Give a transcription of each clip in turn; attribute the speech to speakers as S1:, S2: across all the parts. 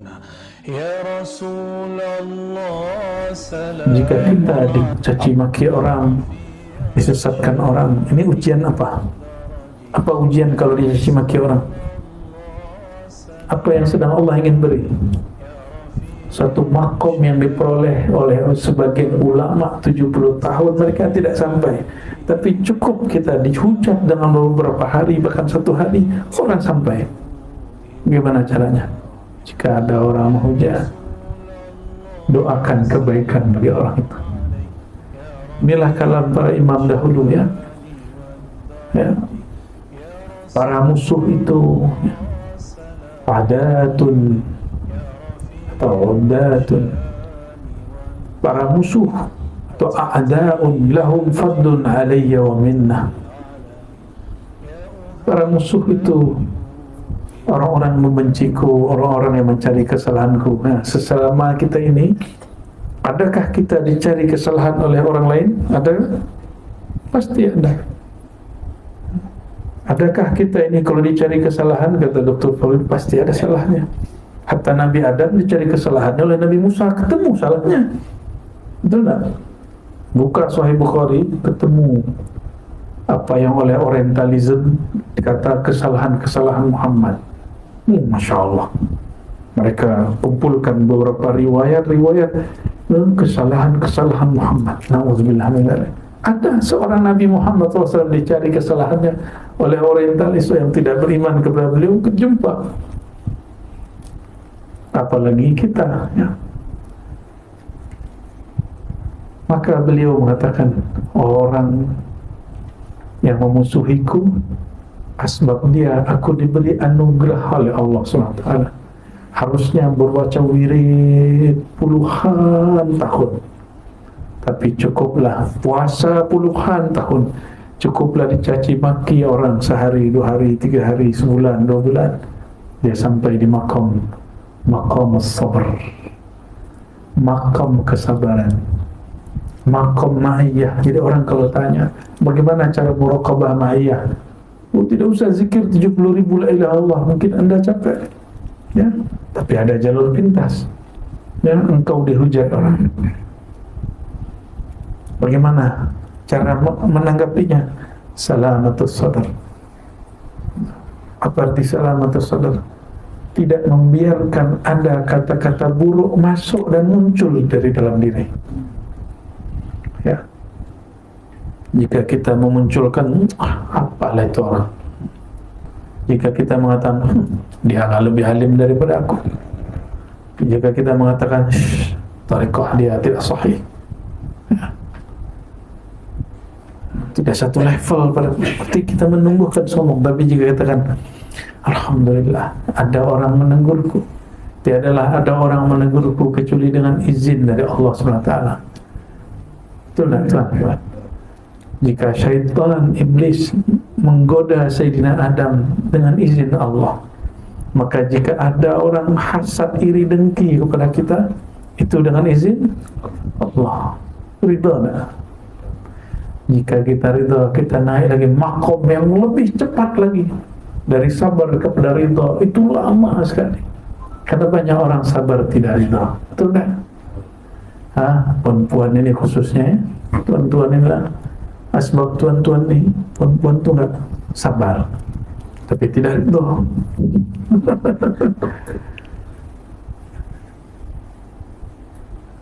S1: Ya Rasulullah
S2: Jika kita
S1: salam
S2: dicaci maki orang, disesatkan orang, ini ujian apa? Apa ujian kalau dicaci maki orang? Apa yang sedang Allah ingin beri? Suatu makom yang diperoleh oleh sebagian ulama 70 tahun mereka tidak sampai, tapi cukup kita dihujat dengan beberapa hari, bahkan satu hari orang sampai. Bagaimana caranya? Jika ada orang menghujat, doakan kebaikan bagi orang itu. Inilah kalam para imam dahulu, ya. Para musuh itu padatun atau uddatun, para musuh atau a'da'un lahum faddun alayya wa minnah. Para musuh itu orang-orang membenciku, orang-orang yang mencari kesalahanku. Nah, selama kita ini, adakah kita dicari kesalahan oleh orang lain? Ada? Pasti ada. Adakah kita ini kalau dicari kesalahan, kata Dr. Fawzi, pasti ada salahnya. Hatta Nabi Adam dicari kesalahannya oleh Nabi Musa, ketemu salahnya. Betul tak? Buka Sahih Bukhari, ketemu apa yang oleh Orientalism dikata kesalahan-kesalahan Muhammad. Masya Allah. Mereka kumpulkan beberapa riwayat-riwayat kesalahan-kesalahan Muhammad. Na'udzubillah min dzalik. Ada seorang Nabi Muhammad SAW dicari kesalahannya oleh Orientalis yang tidak beriman kepada beliau, kejumpa. Apalagi kita, ya. Maka beliau mengatakan, orang yang memusuhiku, asbab dia aku diberi anugerah oleh Allah SWT. Harusnya berbaca wirid puluhan tahun, tapi cukuplah puasa puluhan tahun, cukuplah dicaci maki orang sehari, 2 hari, 3 hari, sebulan, 2 bulan, dia sampai di maqam as-sabr, maqam kesabaran, maqam ma'iyah. Jadi orang kalau tanya bagaimana cara muraqabah ma'iyah, tidak usah zikir 70.000 la ilaha illallah, mungkin anda capek, ya, tapi ada jalur pintas, ya. Engkau dihujat orang, bagaimana cara menanggapinya? Salamatus sadar. Apa arti salamatus sadar? Tidak membiarkan ada kata-kata buruk masuk dan muncul dari dalam diri, ya. Jika kita memunculkan apalah itu orang, jika kita mengatakan dia nggak lebih alim daripada aku, jika kita mengatakan tariqah dia tidak sahih, ya, tidak satu level, berarti kita menumbuhkan sombong. Tapi jika katakan alhamdulillah ada orang menegurku, tiadalah ada orang menegurku kecuali dengan izin dari Allah SWT. Itulah tuan-tuan. Jika syaitan iblis menggoda Sayyidina Adam dengan izin Allah, maka jika ada orang hasad, iri, dengki kepada kita, itu dengan izin Allah. Ridha. Jika kita ridha, kita naik lagi makom yang lebih cepat lagi dari sabar kepada ridha. Itu lama sekali, karena banyak orang sabar tidak ridha. Betul kan? Perempuan ini khususnya, ya. Tuan-tuan ini lah, asbab tuan-tuan ini, perempuan itu nggak sabar, tapi tidak ridha.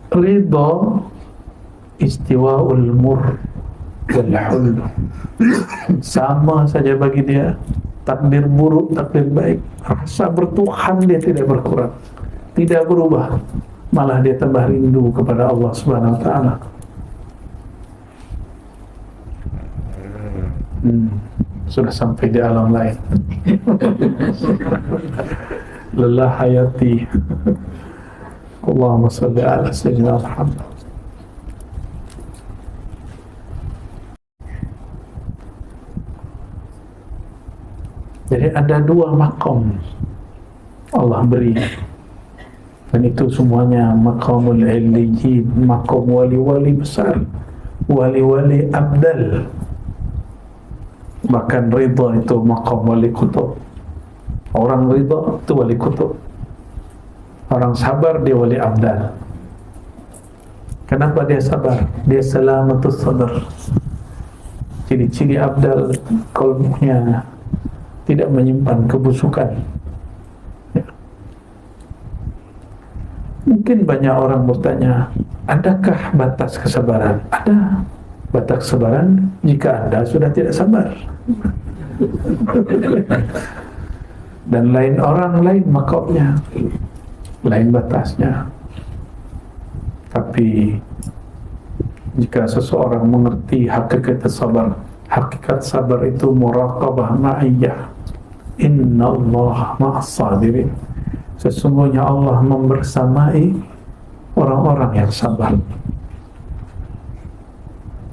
S2: Ridha istiwa'ul mur wal hul, sama saja bagi dia, takdir buruk, takdir baik, rasa bertuhan dia tidak berkurang, tidak berubah, malah dia tambah rindu kepada Allah Subhanahu wa taala. Sudah sampai di alam lain. Lelah hayati. Allahumma salli ala sayyidina Muhammad. Jadi ada 2 maqam Allah beri, dan itu semuanya maqamul illiyin, maqam wali-wali besar, wali-wali abdal. Bahkan ridha itu maqam wali kutub. Orang ridha itu wali kutub. Orang sabar dia wali abdal. Kenapa dia sabar? Dia salamatus sadar. Ciri-ciri abdal, qalbunya tidak menyimpan kebusukan. Ya. Mungkin banyak orang bertanya, adakah batas kesabaran? Ada batas kesabaran jika Anda sudah tidak sabar. Dan lain orang, lain makomnya, lain batasnya. Tapi jika seseorang mengerti hakikat sabar, hakikat sabar itu muraqabah ma'iyah. Inna Allah ma'as sabirin. Sesungguhnya Allah membersamai orang-orang yang sabar.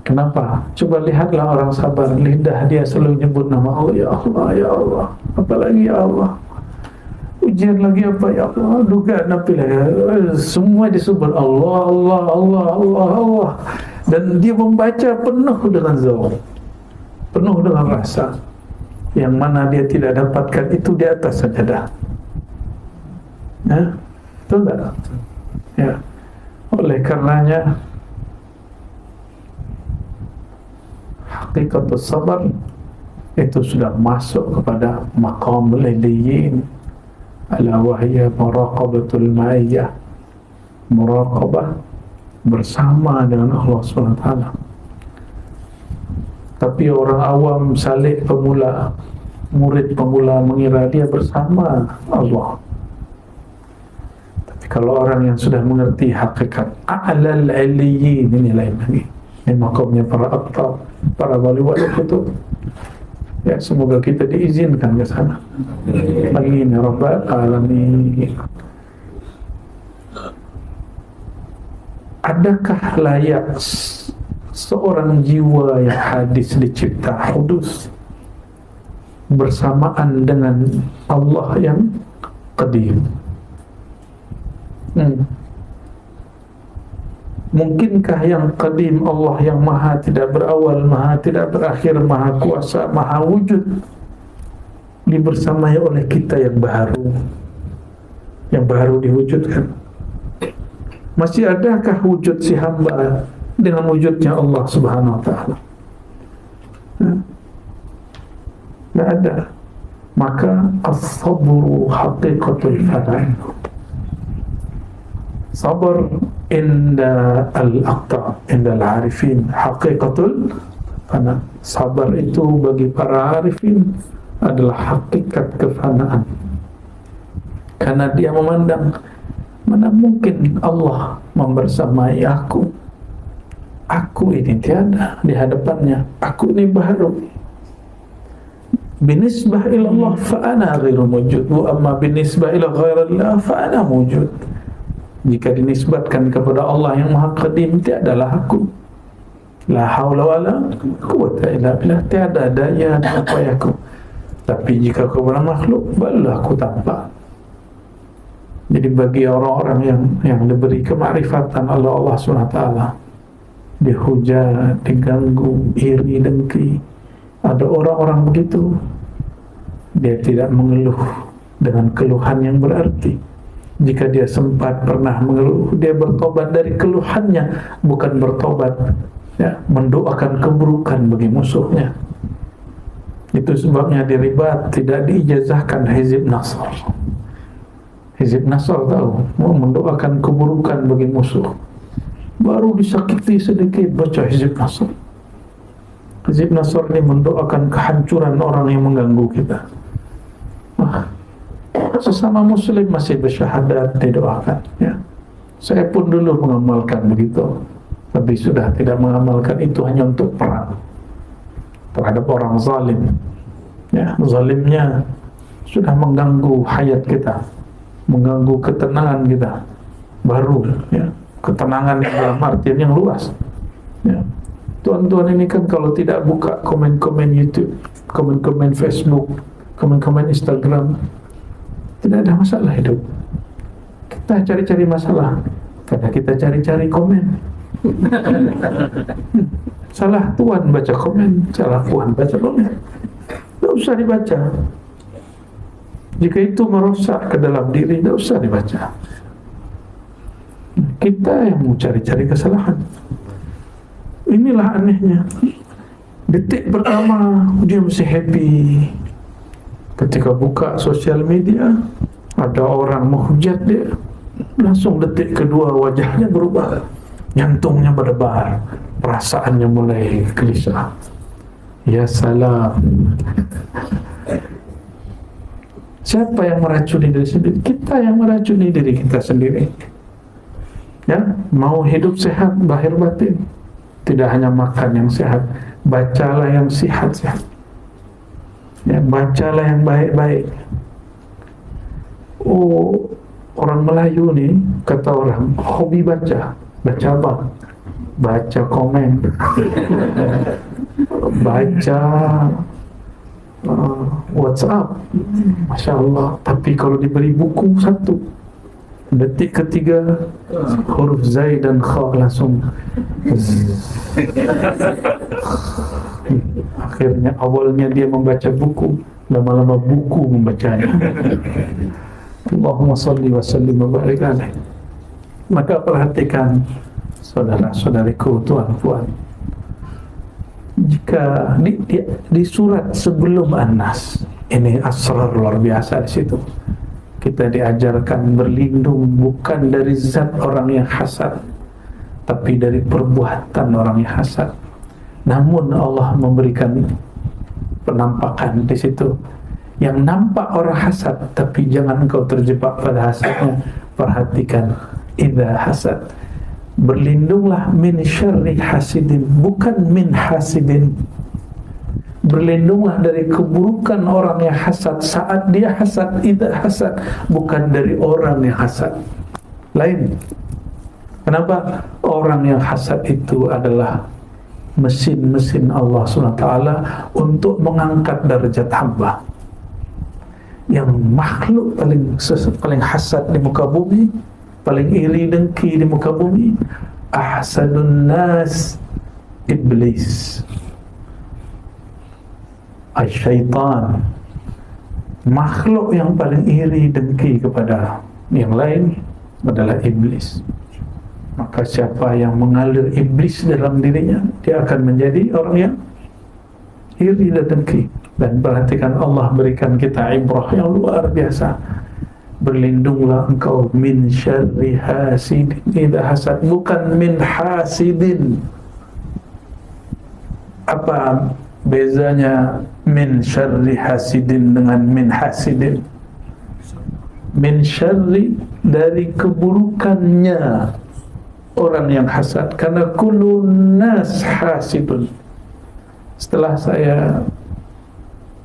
S2: Kenapa? Coba lihatlah orang sabar, lidah dia selalu nyebut nama Allah, ya Allah, ya Allah. Apalagi ya Allah. Ujian lagi apa ya Allah? Dugaan apa lagi? Semua disebut Allah, Allah, Allah, Allah, Allah. Dan dia membaca penuh dengan zaum, penuh dengan rasa. Yang mana dia tidak dapatkan itu di atas sajadah. Ya, betul tak? Ya. Oleh karenanya hakikat sabar itu sudah masuk kepada maqamul iliyyin, ala wahya muraqabatul ma'iyah, muraqabah bersama dengan Allah SWT. Tapi orang awam salik pemula, murid pemula mengira dia bersama Allah. Tapi kalau orang yang sudah mengerti hakikat a'lal iliyyin, ini lain lagi. Ini makamnya para aktab, para wali-wali itu. Ya, semoga kita diizinkan ke sana. Amin ya rabbal alamin. Adakah layak seorang jiwa yang hadis dicipta hudus bersamaan dengan Allah yang qadim? Mungkinkah yang qadim, Allah yang maha tidak berawal, maha tidak berakhir, maha kuasa, maha wujud, dibersamai oleh kita yang baru diwujudkan? Masih adakah wujud si hamba dengan wujudnya Allah Subhanahu wa ta'ala? Tidak ada. Maka as-sabru haqiqatul fana. Sabar inda al-aqta, inda al-arifin, haqiqatul fana. Sabar itu bagi para arifin adalah hakikat kefanaan. Karena dia memandang, mana mungkin Allah membersamai aku? Aku ini tiada di hadapannya. Aku ini baru. Binisbah ila Allah fa ana ghairu mawjud, wa amma binisbah ila ghairillah fa ana mawjud. Jika dinisbatkan kepada Allah yang maha qadim, tiadalah aku. La haula wala quwwata illa billah, tiada daya dan upayaku. Tapi jika kepada makhluk, barulah aku tampak. Jadi bagi orang-orang yang diberi kemakrifatan oleh Allah SWT, dihujat, diganggu, iri, dengki, ada orang-orang begitu, dia tidak mengeluh dengan keluhan yang berarti. Jika dia sempat pernah mengeluh, dia bertobat dari keluhannya, bukan bertobat ya, mendoakan keburukan bagi musuhnya. Itu sebabnya di Ribat tidak diijazahkan Hizib Nasr. Hizib Nasr tahu, mau mendoakan keburukan bagi musuh, baru disakiti sedikit baca Hizib Nasr. Hizib Nasr ini mendoakan kehancuran orang yang mengganggu kita. Sesama muslim masih bersyahadat didoakan ya. Saya pun dulu mengamalkan begitu, tapi sudah tidak mengamalkan itu, hanya untuk perang terhadap orang zalim ya. Zalimnya sudah mengganggu hayat kita, mengganggu ketenangan kita, baru ya, ketenangan yang dalam artian yang luas ya. Tuan-tuan ini kan kalau tidak buka komen-komen YouTube, komen-komen Facebook, komen-komen Instagram, tidak ada masalah hidup. Kita cari-cari masalah karena kita cari-cari komen. Salah tuan baca komen, salah puan baca komen, tidak usah dibaca. Jika itu merosak ke dalam diri, tidak usah dibaca. Kita yang mau cari-cari kesalahan. Inilah anehnya. Detik pertama dia mesti happy. Ketika buka sosial media, ada orang menghujat dia, langsung detik kedua wajahnya berubah, jantungnya berdebar, perasaannya mulai gelisah. Ya salam. Siapa yang meracuni diri sendiri? Kita yang meracuni diri kita sendiri. Ya, mau hidup sehat lahir batin, tidak hanya makan yang sehat, bacalah yang sehat-sehat. Ya, bacalah yang baik-baik. Oh, orang Melayu nih, kata orang, hobi baca. Baca apa? Baca komen, baca WhatsApp. Masya Allah. Tapi kalau diberi buku satu, detik ketiga huruf Zai dan Kha langsung akhirnya awalnya dia membaca buku, lama-lama buku membacanya. Allahumma salli wa sallim wa barik alaih. Maka perhatikan saudara-saudariku, tuan-puan, jika di surat sebelum An-Nas ini asrar luar biasa di situ. Kita diajarkan berlindung bukan dari zat orang yang hasad, tapi dari perbuatan orang yang hasad. Namun Allah memberikan penampakan di situ. Yang nampak orang hasad, tapi jangan engkau terjebak pada hasadnya. Perhatikan, idza hasad, berlindunglah min syarri hasidin, bukan min hasidin. Berlindunglah dari keburukan orang yang hasad saat dia hasad, idza hasad, bukan dari orang yang hasad. Lain. Kenapa? Orang yang hasad itu adalah mesin-mesin Allah SWT untuk mengangkat derajat hamba. Yang makhluk paling hasad di muka bumi, paling iri dengki di muka bumi, ahsadun nas iblis, syaitan. Makhluk yang paling iri dengki kepada yang lain adalah iblis. Maka siapa yang mengalir iblis dalam dirinya, dia akan menjadi orang yang iri dan dengki. Dan perhatikan, Allah berikan kita ibrah yang luar biasa. Berlindunglah engkau min syarri hasidin idza hasad, bukan min hasidin. Apa bezanya min syarri hasidin dengan min hasidin? Min syarri, dari keburukannya orang yang hasad, karena kullun nas hasidun. Setelah saya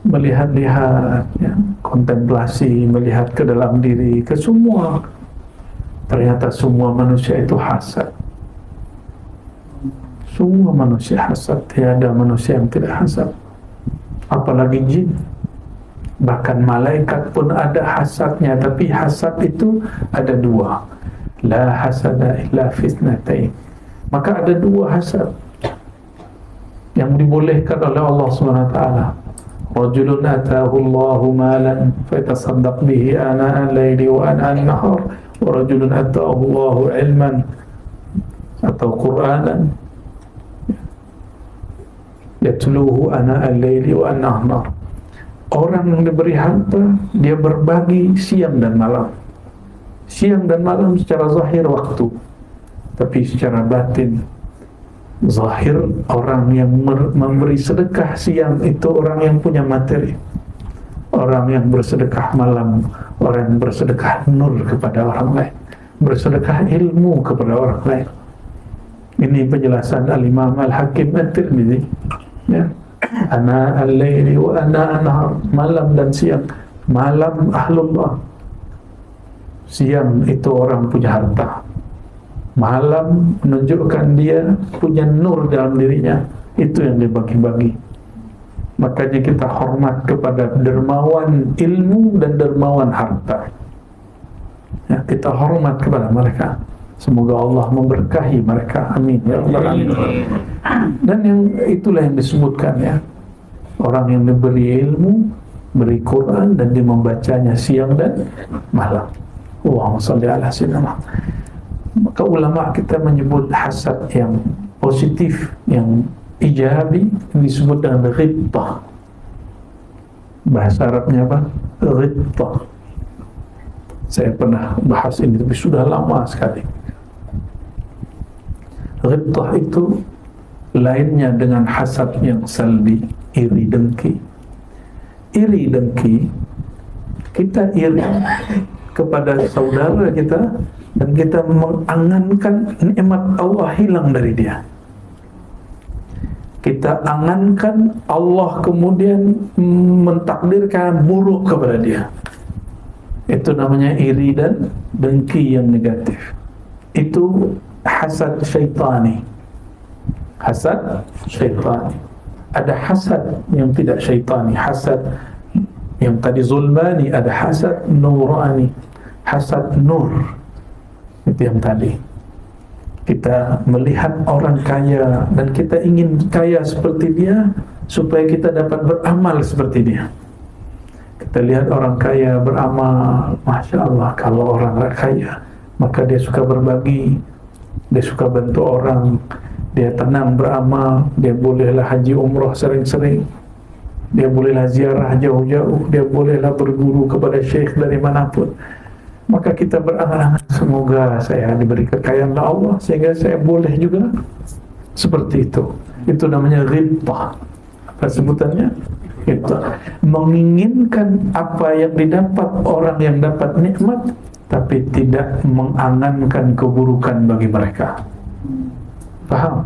S2: melihat-lihat, ya, kontemplasi, melihat ke dalam diri, ke semua, ternyata semua manusia itu hasad. Semua manusia hasad, tiada manusia yang tidak hasad. Apalagi jin, bahkan malaikat pun ada hasadnya. Tapi hasad itu ada dua, la hasada illa fitnatain. Maka ada dua hasad yang dibolehkan oleh Allah SWT. Rajulun atahu Allahu malan fayatasaddaq bihi ana al-laili wa ana an-nahar, wa rajulun atahu Allahu ilman atau Qur'anan yatluhu ana al-laili wa ana an-nahar. Orang yang diberi harta, dia berbagi siang dan malam. Siang dan malam secara zahir waktu, tapi secara batin zahir, orang yang memberi sedekah siang itu orang yang punya materi. Orang yang bersedekah malam, orang yang bersedekah nur kepada orang lain, bersedekah ilmu kepada orang lain. Ini penjelasan Al-Imam Al-Hakim At-Tirmidzi, ya. Ana al-laili wa ana an-nahar, malam dan siang. Malam ahlullah, siang itu orang punya harta. Malam menunjukkan dia punya nur dalam dirinya, itu yang dibagi-bagi. Makanya kita hormat kepada dermawan ilmu dan dermawan harta, ya, kita hormat kepada mereka. Semoga Allah memberkahi mereka, amin ya rabbal alamin. Dan yang itulah yang disebutkan, ya, orang yang diberi ilmu, beri Quran, dan dia membacanya siang dan malam. Allahumma shalli ala sayyidina Muhammad. Maka ulama kita menyebut hasad yang positif, yang ijabi, disebut dengan ghibtah. Bahasa Arabnya apa? Ghibtah. Saya pernah bahas ini, tapi sudah lama sekali. Ghibtah itu lainnya dengan hasad yang salbi, iri dengki. Iri dengki, kita iri kepada saudara kita dan kita mengangankan nikmat Allah hilang dari dia. Kita angankan Allah kemudian mentakdirkan buruk kepada dia. Itu namanya iri dan dengki yang negatif. Itu hasad syaitani. Hasad syaitani. Ada hasad yang tidak syaitani, hasad yang tadi zulmani, ada hasad nurani, hasad nur. Itu yang tadi. Kita melihat orang kaya dan kita ingin kaya seperti dia supaya kita dapat beramal seperti dia. Kita lihat orang kaya beramal, Masya Allah, kalau orang kaya maka dia suka berbagi, dia suka bantu orang, dia tenang beramal, dia bolehlah haji umrah sering-sering, dia bolehlah ziarah jauh-jauh, dia bolehlah berguru kepada syekh dari manapun. Maka kita berangan-angan, semoga saya diberi kekayaan oleh Allah sehingga saya boleh juga seperti itu. Itu namanya ghibtah. Apa sebutannya? Ghibtah. Menginginkan apa yang didapat orang yang dapat nikmat, tapi tidak mengangankan keburukan bagi mereka. Paham?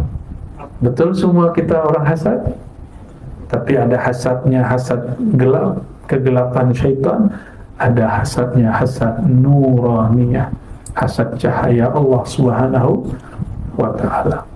S2: Betul semua kita orang hasad? Tapi ada hasadnya hasad gelap, kegelapan syaitan. Ada hasadnya hasad nuraniyah, hasad cahaya Allah Subhanahu wa ta'ala.